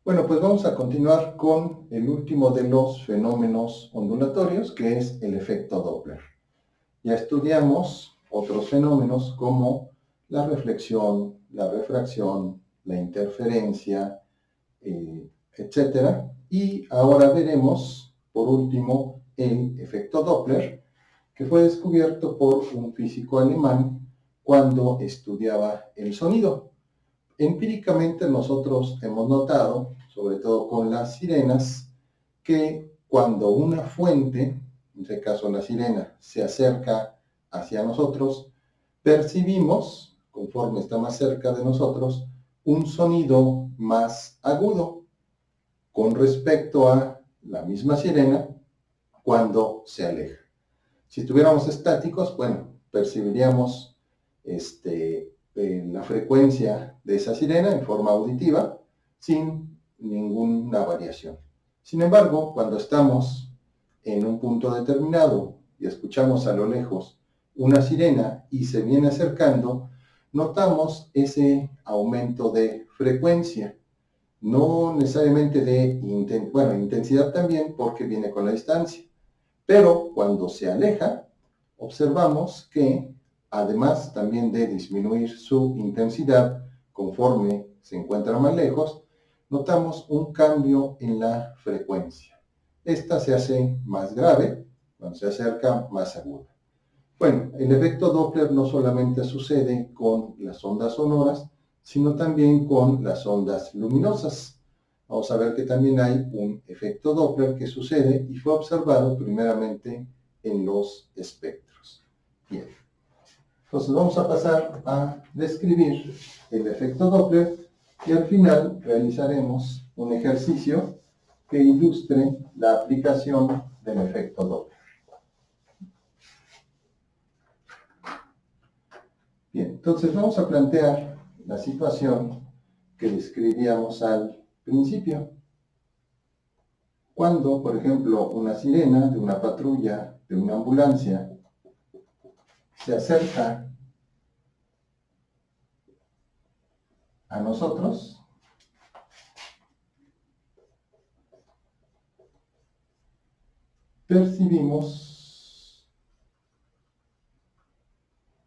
Bueno, pues vamos a continuar con el último de los fenómenos ondulatorios, que es el efecto Doppler. Ya estudiamos otros fenómenos como la reflexión, la refracción, la interferencia, etc. Y ahora veremos, por último, el efecto Doppler, que fue descubierto por un físico alemán cuando estudiaba el sonido. Empíricamente nosotros hemos notado, sobre todo con las sirenas, que cuando una fuente, en este caso la sirena, se acerca hacia nosotros, percibimos, conforme está más cerca de nosotros, un sonido más agudo con respecto a la misma sirena cuando se aleja. Si estuviéramos estáticos, bueno, percibiríamos la frecuencia de esa sirena en forma auditiva sin ninguna variación. Sin embargo, cuando estamos en un punto determinado y escuchamos a lo lejos una sirena y se viene acercando, notamos ese aumento de frecuencia. No necesariamente de intensidad también, porque viene con la distancia. Pero cuando se aleja, observamos que, además también de disminuir su intensidad conforme se encuentra más lejos, notamos un cambio en la frecuencia. Esta se hace más grave, cuando se acerca más aguda. Bueno, el efecto Doppler no solamente sucede con las ondas sonoras, sino también con las ondas luminosas. Vamos a ver que también hay un efecto Doppler que sucede y fue observado primeramente en los espectros. Bien, entonces vamos a pasar a describir el efecto Doppler y al final realizaremos un ejercicio que ilustre la aplicación del efecto Doppler. Bien, entonces vamos a plantear la situación que describíamos al principio. Cuando, por ejemplo, una sirena de una patrulla, de una ambulancia, se acerca a nosotros, percibimos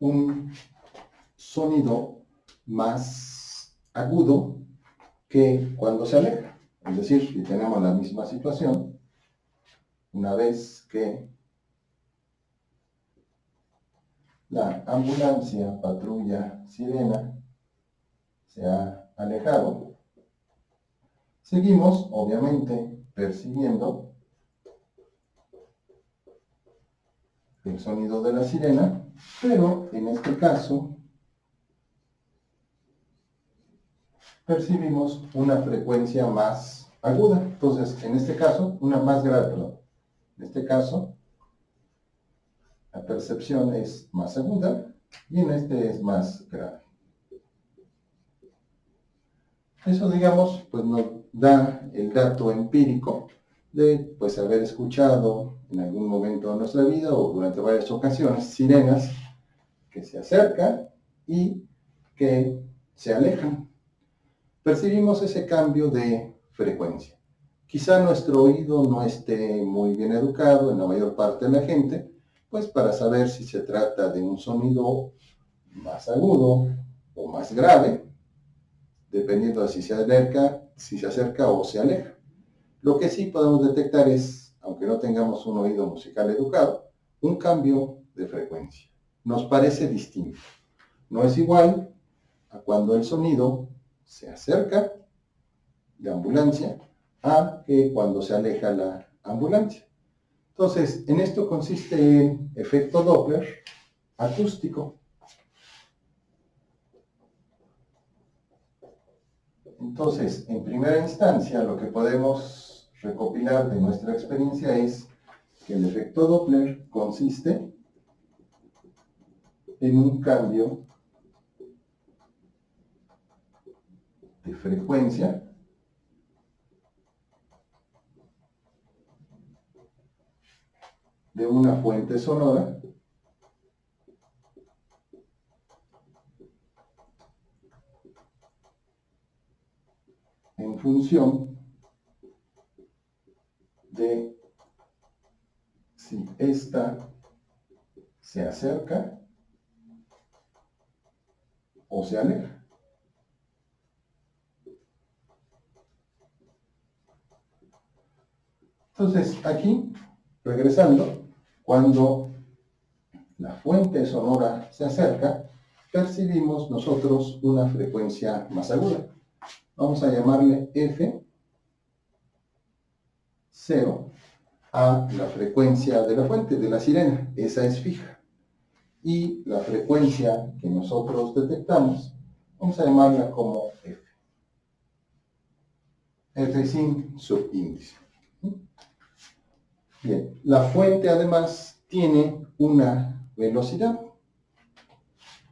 un sonido más agudo que cuando se aleja. Es decir, si tenemos la misma situación, una vez que la ambulancia, patrulla, sirena se ha alejado, seguimos, obviamente, percibiendo el sonido de la sirena, pero en este caso percibimos una frecuencia más aguda. Entonces, en este caso, una más grave, perdón. En este caso, la percepción es más aguda y en este es más grave. Eso, digamos, pues nos da el dato empírico de pues haber escuchado en algún momento de nuestra vida o durante varias ocasiones sirenas que se acercan y que se alejan. Percibimos ese cambio de frecuencia. Quizá nuestro oído no esté muy bien educado en la mayor parte de la gente, pues para saber si se trata de un sonido más agudo o más grave, dependiendo de si se acerca o se aleja. Lo que sí podemos detectar es, aunque no tengamos un oído musical educado, un cambio de frecuencia. Nos parece distinto. No es igual a cuando el sonido se acerca de ambulancia a que cuando se aleja la ambulancia. Entonces, en esto consiste el efecto Doppler acústico. Entonces, en primera instancia, lo que podemos recopilar de nuestra experiencia es que el efecto Doppler consiste en un cambio de frecuencia de una fuente sonora en función de si esta se acerca o se aleja. Entonces, aquí, regresando, cuando la fuente sonora se acerca, percibimos nosotros una frecuencia más aguda. Vamos a llamarle F0 a la frecuencia de la fuente, de la sirena. Esa es fija. Y la frecuencia que nosotros detectamos, vamos a llamarla como F. F sin subíndice. Bien, la fuente además tiene una velocidad.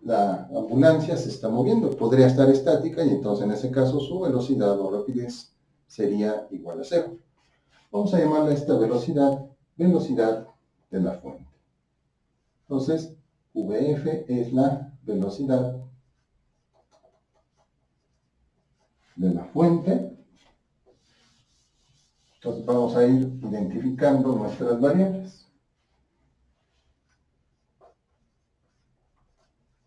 La ambulancia se está moviendo, podría estar estática y entonces en ese caso su velocidad o rapidez sería igual a 0. Vamos a llamarle a esta velocidad de la fuente. Entonces, VF es la velocidad de la fuente. Entonces vamos a ir identificando nuestras variables.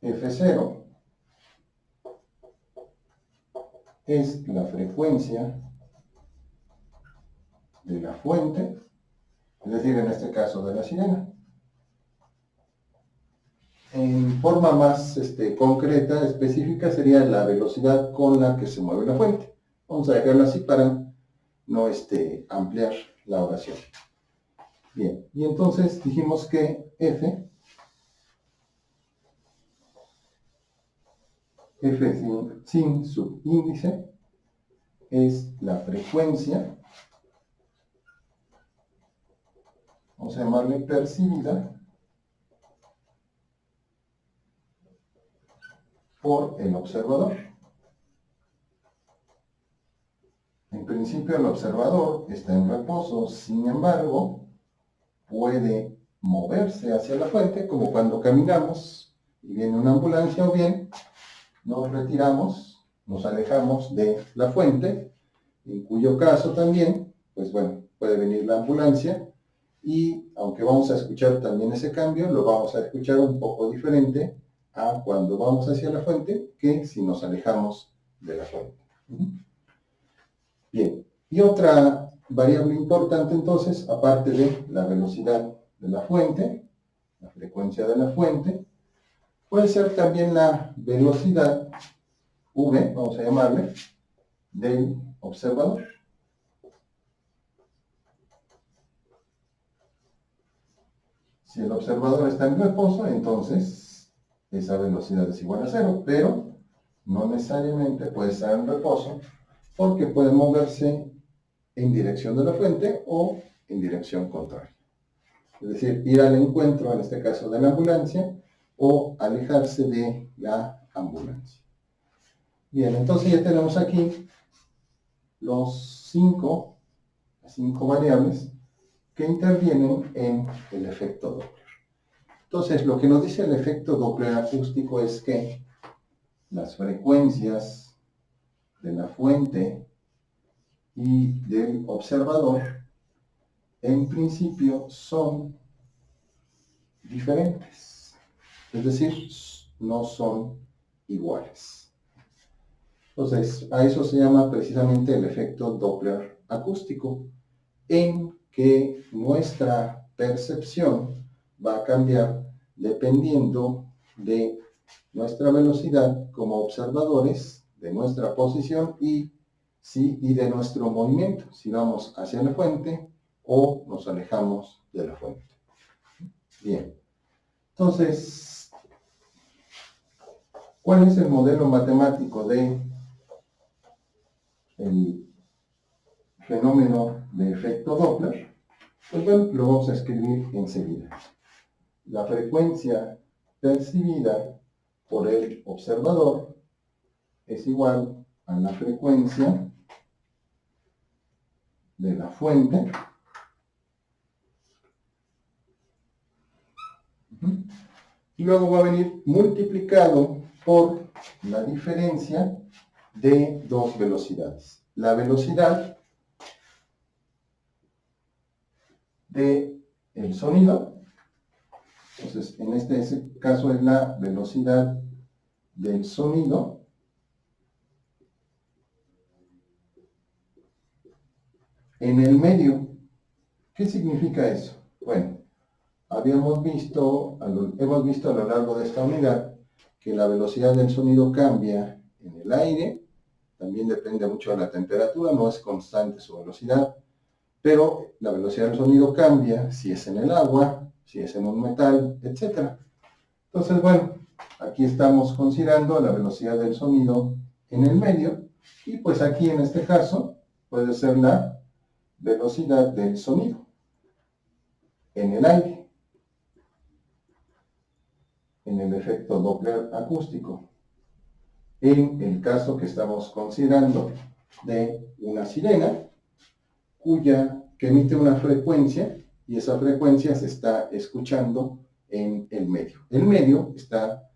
F0 es la frecuencia de la fuente, es decir, en este caso de la sirena. En forma más concreta, específica, sería la velocidad con la que se mueve la fuente. Vamos a dejarlo así para no ampliar la oración. Bien, y entonces dijimos que F sin subíndice es la frecuencia, vamos a llamarle percibida, por el observador. En principio el observador está en reposo, sin embargo, puede moverse hacia la fuente, como cuando caminamos y viene una ambulancia, o bien nos retiramos, nos alejamos de la fuente, en cuyo caso también, pues bueno, puede venir la ambulancia y aunque vamos a escuchar también ese cambio, lo vamos a escuchar un poco diferente a cuando vamos hacia la fuente que si nos alejamos de la fuente. Bien, y otra variable importante entonces, aparte de la velocidad de la fuente, la frecuencia de la fuente, puede ser también la velocidad V, vamos a llamarle, del observador. Si el observador está en reposo, entonces esa velocidad es igual a 0, pero no necesariamente puede estar en reposo porque puede moverse en dirección de la fuente o en dirección contraria. Es decir, ir al encuentro, en este caso de la ambulancia, o alejarse de la ambulancia. Bien, entonces ya tenemos aquí las 5 variables que intervienen en el efecto Doppler. Entonces, lo que nos dice el efecto Doppler acústico es que las frecuencias de la fuente y del observador, en principio, son diferentes. Es decir, no son iguales. Entonces, a eso se llama precisamente el efecto Doppler acústico, en que nuestra percepción va a cambiar dependiendo de nuestra velocidad como observadores, de nuestra posición y de nuestro movimiento, si vamos hacia la fuente o nos alejamos de la fuente. Bien, entonces, ¿cuál es el modelo matemático de el fenómeno de efecto Doppler? Pues bueno, lo vamos a escribir enseguida. La frecuencia percibida por el observador es igual a la frecuencia de la fuente y luego va a venir multiplicado por la diferencia de dos velocidades. la velocidad del sonido. Entonces, en este caso es la velocidad del sonido en el medio. ¿Qué significa eso? Bueno, hemos visto a lo largo de esta unidad que la velocidad del sonido cambia en el aire, también depende mucho de la temperatura, no es constante su velocidad, pero la velocidad del sonido cambia si es en el agua, si es en un metal, etc. Entonces, bueno, aquí estamos considerando la velocidad del sonido en el medio, y pues aquí en este caso puede ser la velocidad del sonido en el aire, en el efecto Doppler acústico. En el caso que estamos considerando de una sirena, que emite una frecuencia, y esa frecuencia se está escuchando en el medio. El medio está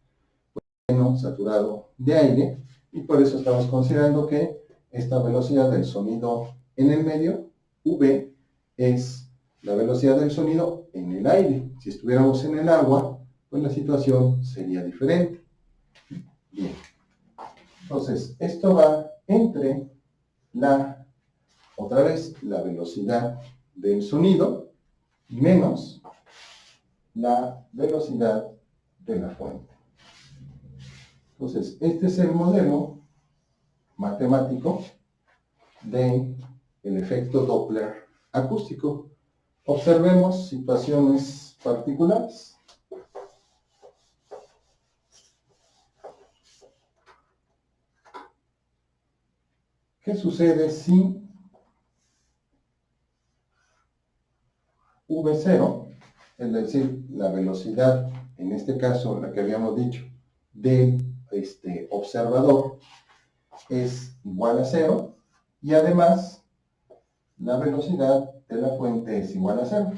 lleno, saturado de aire, y por eso estamos considerando que esta velocidad del sonido en el medio, V, es la velocidad del sonido en el aire. Si estuviéramos en el agua, pues la situación sería diferente. Bien. Entonces, esto va entre otra vez, la velocidad del sonido menos la velocidad de la fuente. Entonces, este es el modelo matemático del efecto Doppler acústico. Observemos situaciones particulares. ¿Qué sucede si V0, es decir, la velocidad, en este caso la que habíamos dicho, del observador, es igual a 0, y además la velocidad de la fuente es igual a 0?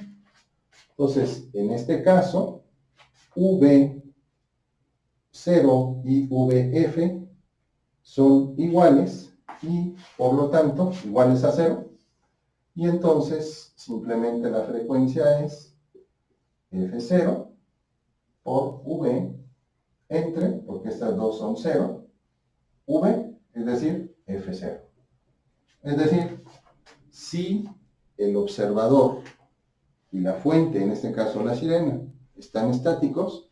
Entonces, en este caso, V0 y VF son iguales, y por lo tanto iguales a 0, y entonces simplemente la frecuencia es F0 por V entre, porque estas dos son 0, V, es decir, F0. Es decir, si el observador y la fuente, en este caso la sirena, están estáticos,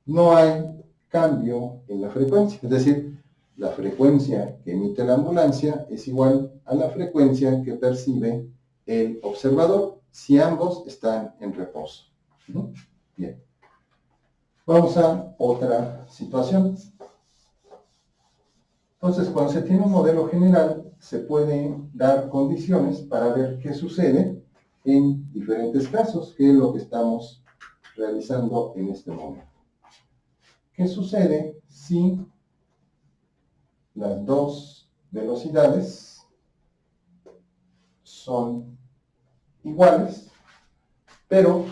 no hay cambio en la frecuencia. Es decir, la frecuencia que emite la ambulancia es igual a la frecuencia que percibe el observador si ambos están en reposo. Bien. Vamos a otra situación. Entonces, cuando se tiene un modelo general, se pueden dar condiciones para ver qué sucede en diferentes casos, que es lo que estamos realizando en este momento. ¿Qué sucede si las dos velocidades son iguales, pero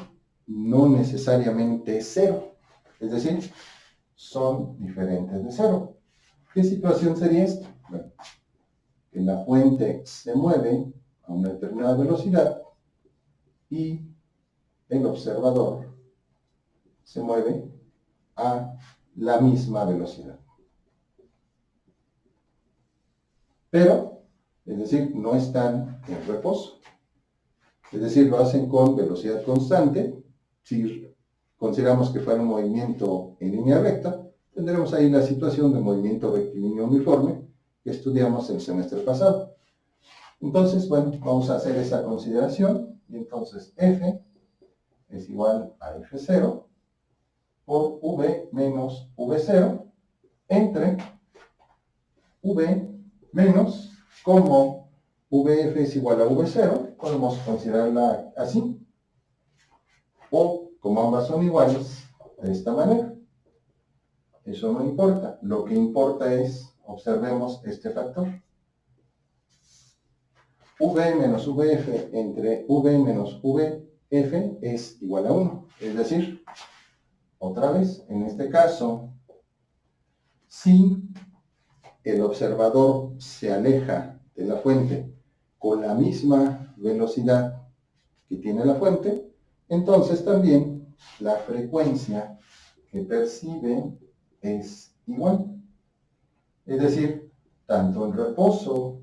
no necesariamente 0? Es decir, son diferentes de 0. ¿Qué situación sería esta? Bueno, que la fuente se mueve a una determinada velocidad y el observador se mueve a la misma velocidad. Pero, es decir, no están en reposo. Es decir, lo hacen con velocidad constante. Si consideramos que fuera un movimiento en línea recta, tendremos ahí la situación de movimiento rectilíneo uniforme que estudiamos el semestre pasado. Entonces, bueno, vamos a hacer esa consideración, y entonces F es igual a F0 por V menos V0 entre V menos, como VF es igual a V0, podemos considerarla así, o como ambas son iguales, de esta manera. Eso no importa, lo que importa es, observemos este factor. V menos VF entre V menos VF es igual a 1. Es decir, otra vez, en este caso, si el observador se aleja de la fuente con la misma velocidad que tiene la fuente, entonces también la frecuencia que percibe es igual. Es decir, tanto en reposo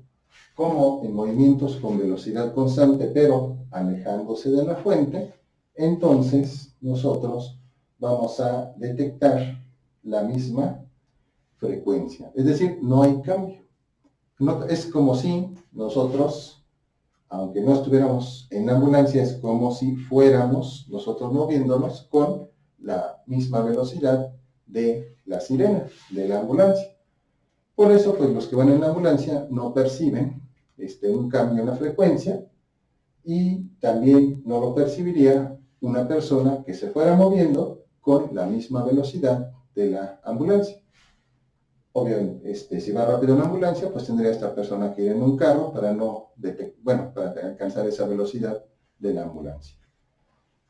como en movimientos con velocidad constante, pero alejándose de la fuente, entonces nosotros vamos a detectar la misma frecuencia. Es decir, no hay cambio. No, es como si nosotros, aunque no estuviéramos en la ambulancia, es como si fuéramos nosotros moviéndonos con la misma velocidad de la sirena, de la ambulancia. Por eso, pues los que van en la ambulancia no perciben un cambio en la frecuencia, y también no lo percibiría una persona que se fuera moviendo con la misma velocidad de la ambulancia. Obviamente, si va rápido una ambulancia, pues tendría esta persona que ir en un carro para para alcanzar esa velocidad de la ambulancia.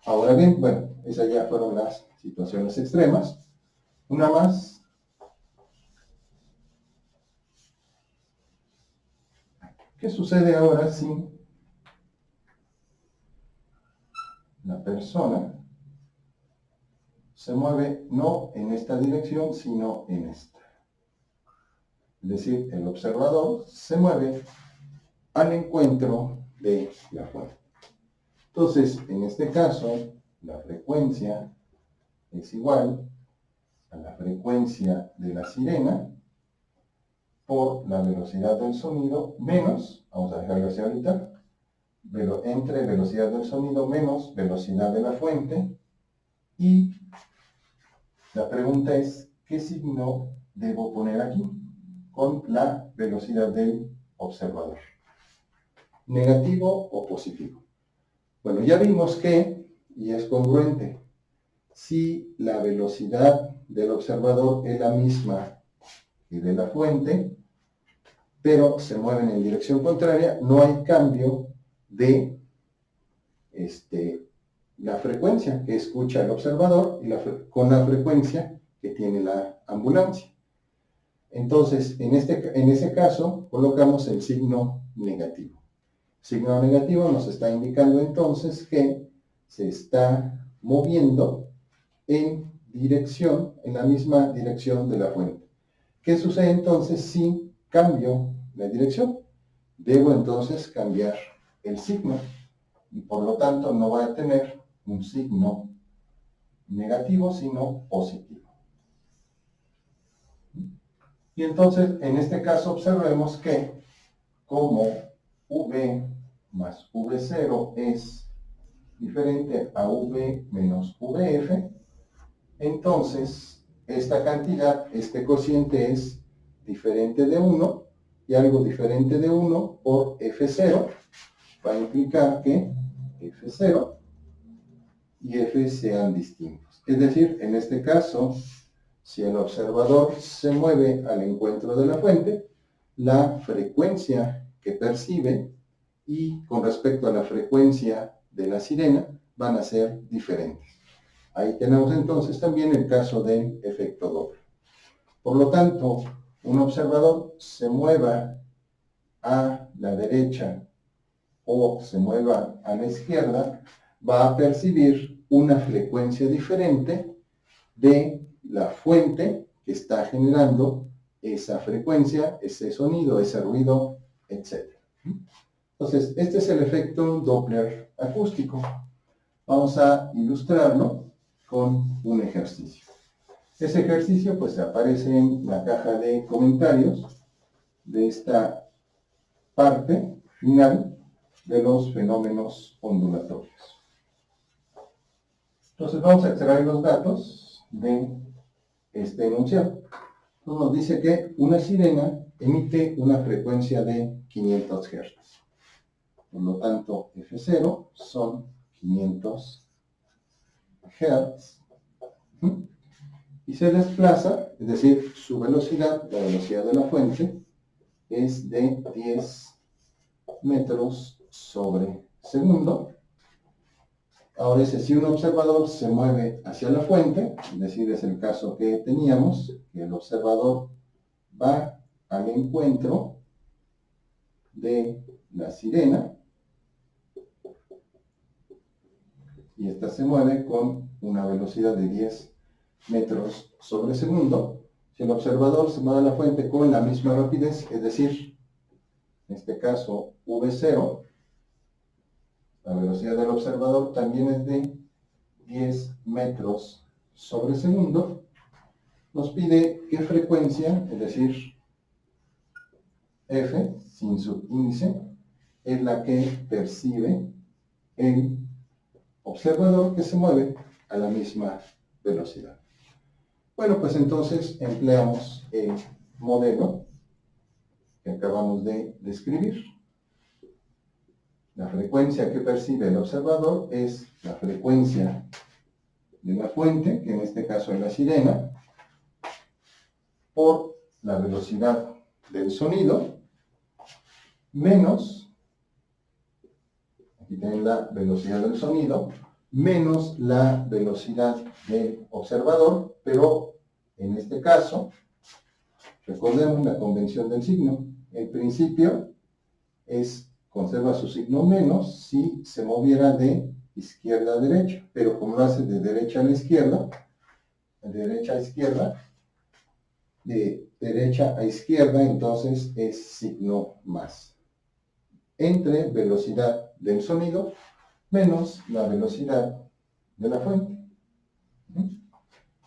Ahora bien, bueno, esas ya fueron las situaciones extremas. Una más. ¿Qué sucede ahora si la persona se mueve no en esta dirección, sino en esta? Es decir, el observador se mueve al encuentro de la fuente. Entonces, en este caso, la frecuencia es igual a la frecuencia de la sirena por la velocidad del sonido menos, vamos a dejarlo así ahorita, pero entre velocidad del sonido menos velocidad de la fuente. Y la pregunta es, ¿qué signo debo poner aquí con la velocidad del observador? ¿Negativo o positivo? Bueno, ya vimos que, y es congruente, si la velocidad del observador es la misma que de la fuente, pero se mueven en dirección contraria, no hay cambio de la frecuencia que escucha el observador con la frecuencia que tiene la ambulancia. Entonces, en ese caso, colocamos el signo negativo. Signo negativo nos está indicando entonces que se está moviendo en la misma dirección de la fuente. ¿Qué sucede entonces si cambio la dirección? Debo entonces cambiar el signo y por lo tanto no voy a tener un signo negativo, sino positivo. Y entonces, en este caso, observemos que como V más V0 es diferente a V menos VF, entonces esta cantidad, este cociente es diferente de 1, y algo diferente de 1 por F0 va a implicar que F0 y F sean distintos. Es decir, en este caso, si el observador se mueve al encuentro de la fuente, la frecuencia que percibe y con respecto a la frecuencia de la sirena van a ser diferentes. Ahí tenemos entonces también el caso del efecto Doppler. Por lo tanto, un observador se mueva a la derecha o se mueva a la izquierda, va a percibir una frecuencia diferente de la fuente que está generando esa frecuencia, ese sonido, ese ruido, etc. Entonces, este es el efecto Doppler acústico. Vamos a ilustrarlo con un ejercicio. Ese ejercicio pues aparece en la caja de comentarios de esta parte final de los fenómenos ondulatorios. Entonces vamos a extraer los datos de este enunciado. Entonces nos dice que una sirena emite una frecuencia de 500 Hz. Por lo tanto, F0 son 500 Hz. Y se desplaza, es decir, su velocidad, la velocidad de la fuente, es de 10 metros sobre segundo. Ahora si un observador se mueve hacia la fuente, es decir, es el caso que teníamos, que el observador va al encuentro de la sirena, y esta se mueve con una velocidad de 10 metros sobre segundo. Si el observador se mueve a la fuente con la misma rapidez, es decir, en este caso v0, la velocidad del observador también es de 10 metros sobre segundo, nos pide qué frecuencia, es decir, f, sin subíndice, es la que percibe el observador que se mueve a la misma velocidad. Bueno, pues entonces empleamos el modelo que acabamos de describir. La frecuencia que percibe el observador es la frecuencia de la fuente, que en este caso es la sirena, por la velocidad del sonido, menos, aquí tienen la velocidad del sonido, menos la velocidad del observador, pero en este caso, recordemos la convención del signo. El principio conserva su signo menos si se moviera de izquierda a derecha, pero como lo hace de derecha a la izquierda, de derecha a izquierda, de derecha a izquierda, entonces es signo más. Entre velocidad del sonido menos la velocidad de la fuente.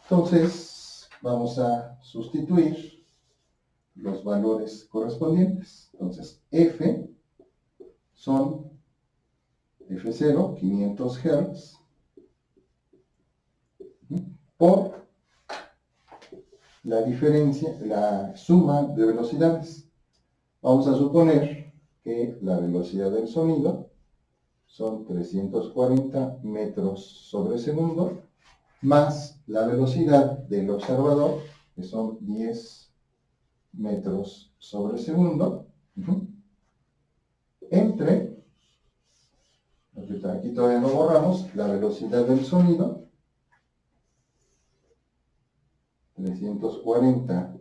Entonces, vamos a sustituir los valores correspondientes. Entonces, F son F0, 500 Hz, por la diferencia, la suma de velocidades. Vamos a suponer que la velocidad del sonido son 340 metros sobre segundo, más la velocidad del observador, que son 10 metros sobre segundo, entre, aquí todavía no borramos, la velocidad del sonido, 340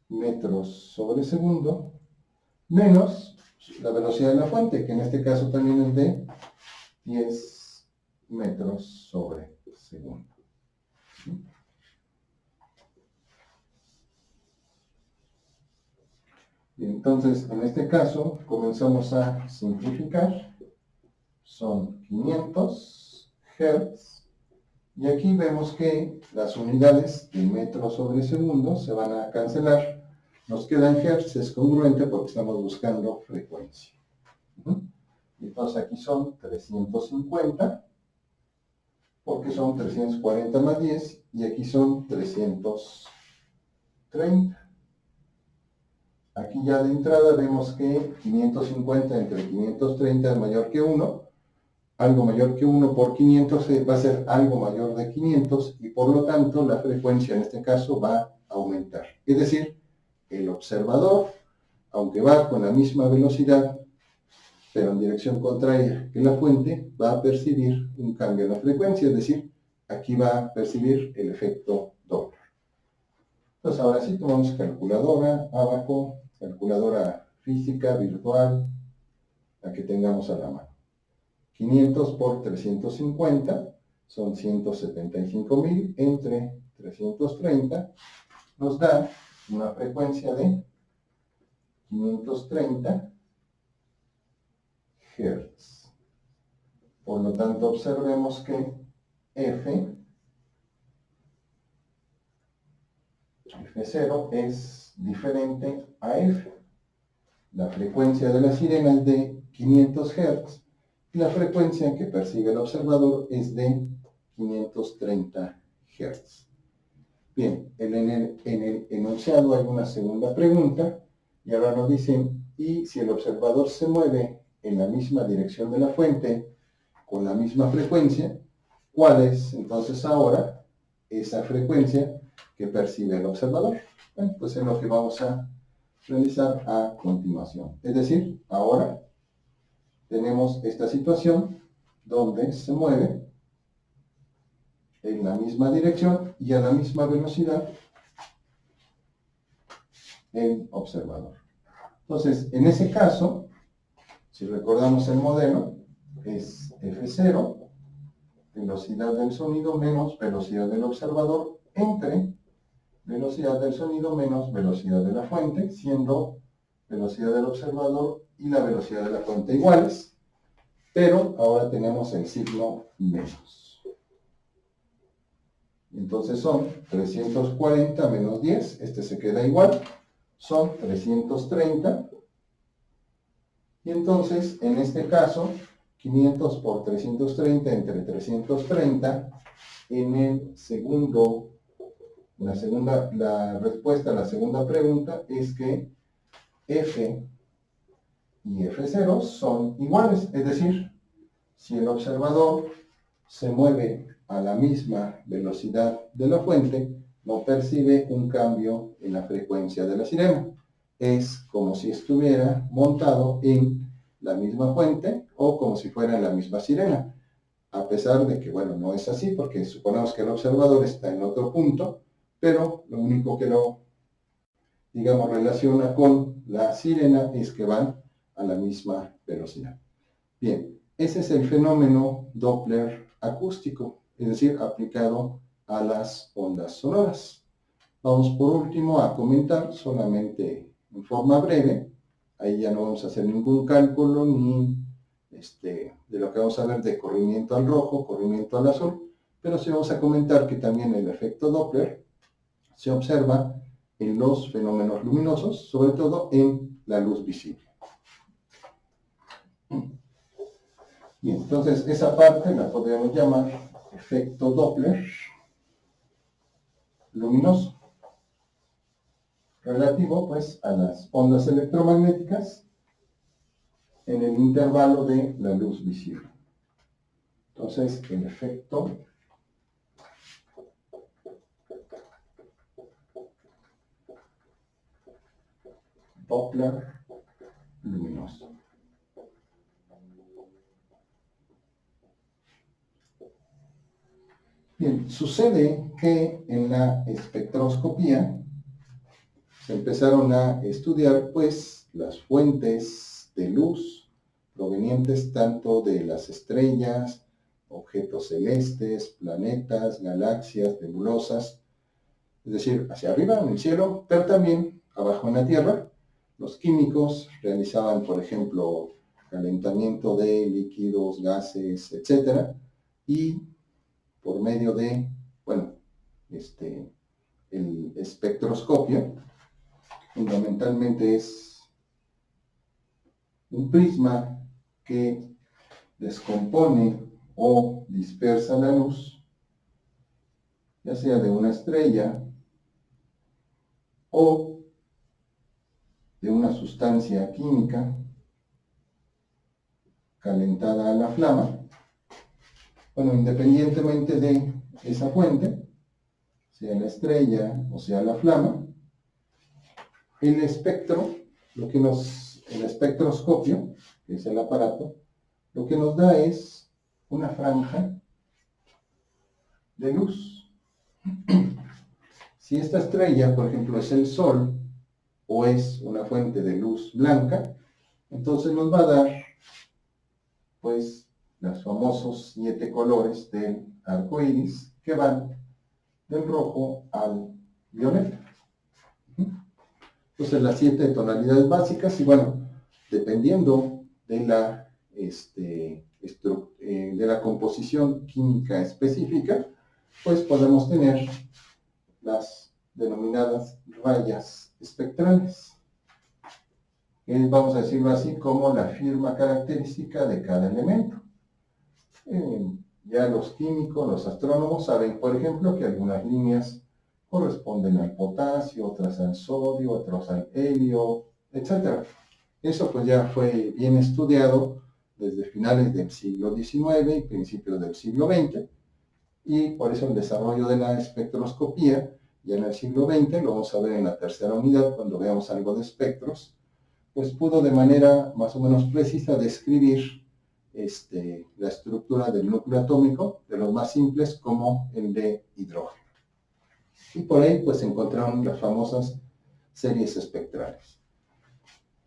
metros sobre segundo, menos la velocidad de la fuente, que en este caso también es de 10 metros sobre segundo. Y entonces, en este caso, comenzamos a simplificar. Son 500 Hz. Y aquí vemos que las unidades de metros sobre segundo se van a cancelar. Nos quedan Hz, es congruente porque estamos buscando frecuencia. Entonces aquí son 350, porque son 340 más 10, y aquí son 330. Aquí ya de entrada vemos que 550 entre 530 es mayor que 1. Algo mayor que 1 por 500 va a ser algo mayor de 500, y por lo tanto la frecuencia en este caso va a aumentar. Es decir, el observador, aunque va con la misma velocidad, pero en dirección contraria que la fuente, va a percibir un cambio en la frecuencia, es decir, aquí va a percibir el efecto Doppler. Entonces ahora sí tomamos calculadora, abajo, calculadora física, virtual, la que tengamos a la mano. 500 por 350 son 175.000 entre 330, nos da una frecuencia de 530 Hz. Por lo tanto, observemos que F0 es diferente a F. La frecuencia de la sirena es de 500 Hz y la frecuencia que percibe el observador es de 530 Hz. Bien, en el enunciado hay una segunda pregunta y ahora nos dicen, ¿y si el observador se mueve en la misma dirección de la fuente con la misma frecuencia, cuál es entonces ahora esa frecuencia que percibe el observador? Bueno, pues es lo que vamos a realizar a continuación. Es decir, ahora tenemos esta situación donde se mueve en la misma dirección y a la misma velocidad el observador. Entonces, en ese caso, si recordamos el modelo, es F0, velocidad del sonido menos velocidad del observador, entre velocidad del sonido menos velocidad de la fuente, siendo velocidad del observador y la velocidad de la fuente iguales, pero ahora tenemos el signo menos. Entonces son 340 menos 10, este se queda igual, son 330. Y entonces, en este caso, 500 por 330 entre 330, en el segundo, la respuesta a la segunda pregunta es que F y F0 son iguales, es decir, si el observador se mueve a la misma velocidad de la fuente, no percibe un cambio en la frecuencia de la sirena. Es como si estuviera montado en la misma fuente o como si fuera la misma sirena. A pesar de que, bueno, no es así porque suponemos que el observador está en otro punto, pero lo único que lo, digamos, relaciona con la sirena es que van a la misma velocidad. Bien, ese es el fenómeno Doppler acústico, es decir, aplicado a las ondas sonoras. Vamos por último a comentar solamente en forma breve, ahí ya no vamos a hacer ningún cálculo ni de lo que vamos a ver de corrimiento al rojo, corrimiento al azul, pero sí vamos a comentar que también el efecto Doppler se observa en los fenómenos luminosos, sobre todo en la luz visible. Bien, entonces esa parte la podríamos llamar efecto Doppler luminoso, relativo pues a las ondas electromagnéticas en el intervalo de la luz visible. Entonces el efecto Doppler luminoso. Bien, sucede que en la espectroscopía se empezaron a estudiar pues las fuentes de luz provenientes tanto de las estrellas, objetos celestes, planetas, galaxias, nebulosas, es decir, hacia arriba en el cielo, pero también abajo en la Tierra. Los químicos realizaban, por ejemplo, calentamiento de líquidos, gases, etc. Y por medio de, bueno, el espectroscopio, fundamentalmente es un prisma que descompone o dispersa la luz, ya sea de una estrella o de una sustancia química calentada a la flama. Bueno, independientemente de esa fuente, sea la estrella o sea la flama, el espectro, el espectroscopio, que es el aparato, lo que nos da es una franja de luz. Si esta estrella, por ejemplo, es el Sol o es una fuente de luz blanca, entonces nos va a dar, pues, los famosos 7 colores del arco iris que van del rojo al violeta. Entonces, las 7 tonalidades básicas, y bueno, dependiendo de la composición química específica, pues podemos tener las denominadas rayas espectrales. Vamos a decirlo así como la firma característica de cada elemento. Ya los químicos, los astrónomos saben, por ejemplo, que algunas líneas corresponden al potasio, otras al sodio, otras al helio, etc. Eso pues ya fue bien estudiado desde finales del siglo XIX y principios del siglo XX, y por eso el desarrollo de la espectroscopía ya en el siglo XX, lo vamos a ver en la tercera unidad cuando veamos algo de espectros, pues pudo de manera más o menos precisa describir la estructura del núcleo atómico, de los más simples como el de hidrógeno. Y por ahí pues encontraron las famosas series espectrales.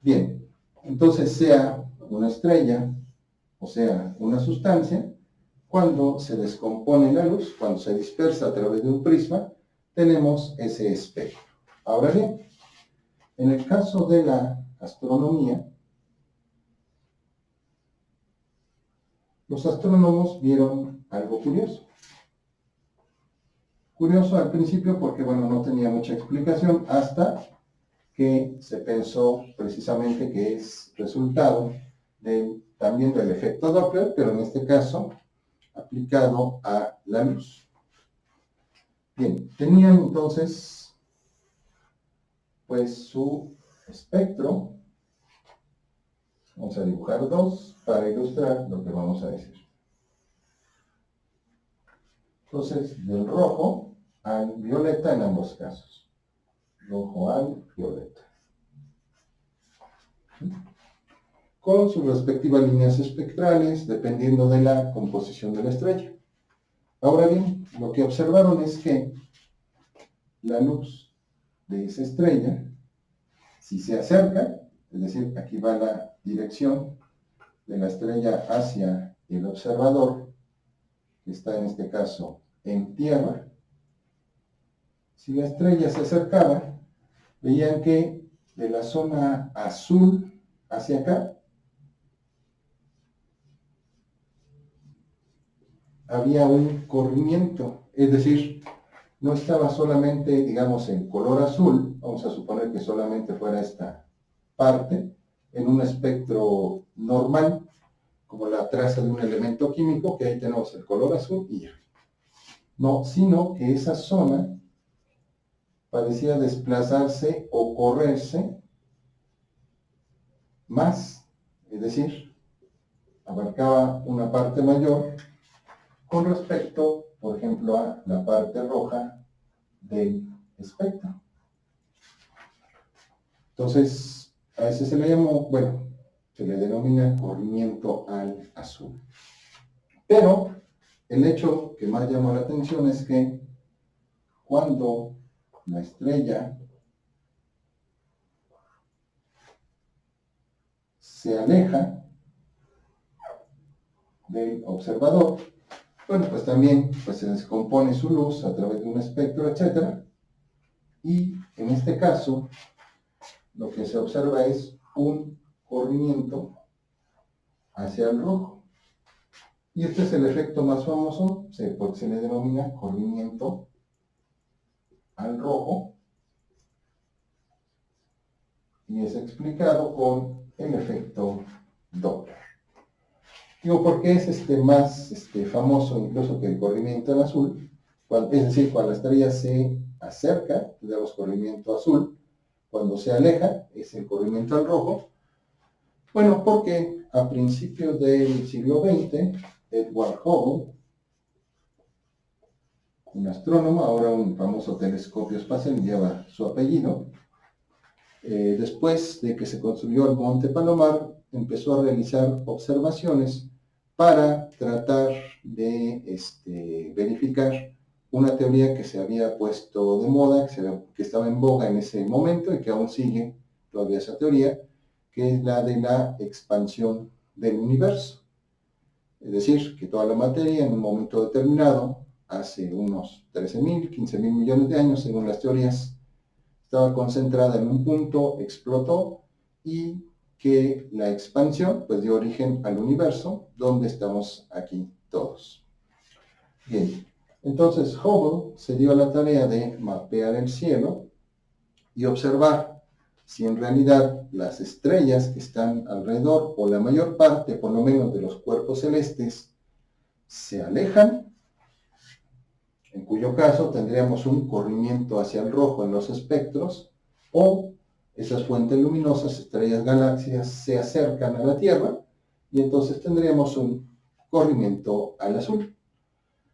Bien, entonces sea una estrella o sea una sustancia, cuando se descompone la luz, cuando se dispersa a través de un prisma, tenemos ese espectro. Ahora bien, en el caso de la astronomía, los astrónomos vieron algo curioso. Curioso al principio porque, bueno, no tenía mucha explicación hasta que se pensó precisamente que es resultado también del efecto Doppler, pero en este caso aplicado a la luz. Bien, tenían entonces pues su espectro. Vamos a dibujar dos para ilustrar lo que vamos a decir. Entonces, del rojo al violeta en ambos casos. Rojo al violeta. Con sus respectivas líneas espectrales, dependiendo de la composición de la estrella. Ahora bien, lo que observaron es que la luz de esa estrella, si se acerca, es decir, aquí va la dirección de la estrella hacia el observador, que está en este caso en tierra, si la estrella se acercaba, veían que de la zona azul hacia acá, había un corrimiento, es decir, no estaba solamente, digamos, en color azul, vamos a suponer que solamente fuera esta parte, en un espectro normal, como la traza de un elemento químico, que ahí tenemos el color azul y ya. No, sino que esa zona parecía desplazarse o correrse más, es decir, abarcaba una parte mayor con respecto, por ejemplo, a la parte roja del espectro. Entonces, a ese se le llamó, bueno, se le denomina corrimiento al azul. Pero el hecho que más llamó la atención es que cuando la estrella se aleja del observador, bueno, pues también pues se descompone su luz a través de un espectro, etc. Y en este caso, lo que se observa es un corrimiento hacia el rojo. Y este es el efecto más famoso, porque se le denomina corrimiento al rojo, y es explicado con el efecto Doppler. Digo, ¿por qué es más famoso incluso que el corrimiento al azul? Es decir, cuando la estrella se acerca, tenemos corrimiento azul, cuando se aleja es el corrimiento al rojo. Bueno, porque a principios del siglo XX, Edward Hubble, un astrónomo, ahora un famoso telescopio espacial, lleva su apellido, después de que se construyó el Monte Palomar, empezó a realizar observaciones para tratar de verificar una teoría que se había puesto de moda, que estaba en boga en ese momento y que aún sigue todavía esa teoría, que es la de la expansión del universo. Es decir, que toda la materia en un momento determinado, hace unos 13.000, 15.000 millones de años, según las teorías, estaba concentrada en un punto, explotó y que la expansión pues dio origen al universo donde estamos aquí todos. Bien, entonces Hubble se dio a la tarea de mapear el cielo y observar si en realidad las estrellas que están alrededor, o la mayor parte por lo menos de los cuerpos celestes, se alejan, en cuyo caso tendríamos un corrimiento hacia el rojo en los espectros, o esas fuentes luminosas, estrellas, galaxias, se acercan a la Tierra, y entonces tendríamos un corrimiento al azul.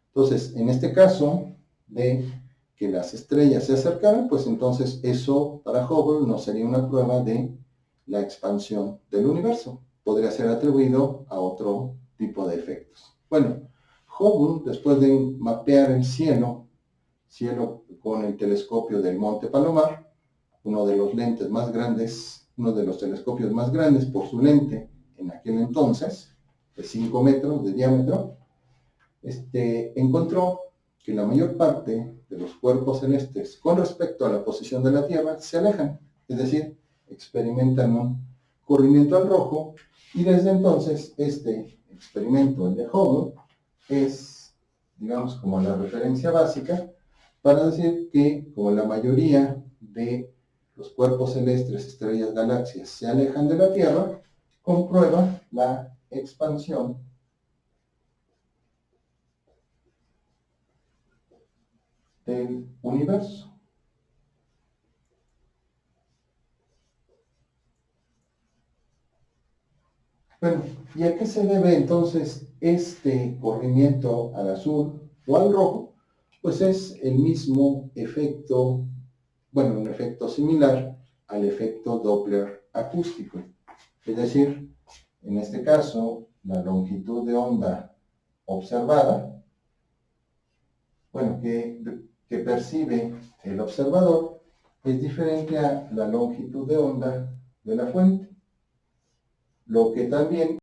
Entonces, en este caso de que las estrellas se acercaran, pues entonces eso para Hubble no sería una prueba de la expansión del universo. Podría ser atribuido a otro tipo de efectos. Bueno, Hubble, después de mapear el cielo con el telescopio del Monte Palomar, uno de los lentes más grandes uno de los telescopios más grandes por su lente en aquel entonces, de 5 metros de diámetro, encontró que la mayor parte de los cuerpos celestes con respecto a la posición de la Tierra se alejan, es decir, experimentan un corrimiento al rojo, y desde entonces este experimento, el de Hubble, es, digamos, como la referencia básica para decir que, como la mayoría de los cuerpos celestes, estrellas, galaxias, se alejan de la Tierra, comprueba la expansión del universo. Bueno, ¿y a qué se debe entonces este corrimiento al azul o al rojo? Pues es el mismo efecto, bueno, un efecto similar al efecto Doppler acústico. Es decir, en este caso, la longitud de onda observada, bueno, que percibe el observador, es diferente a la longitud de onda de la fuente, lo que también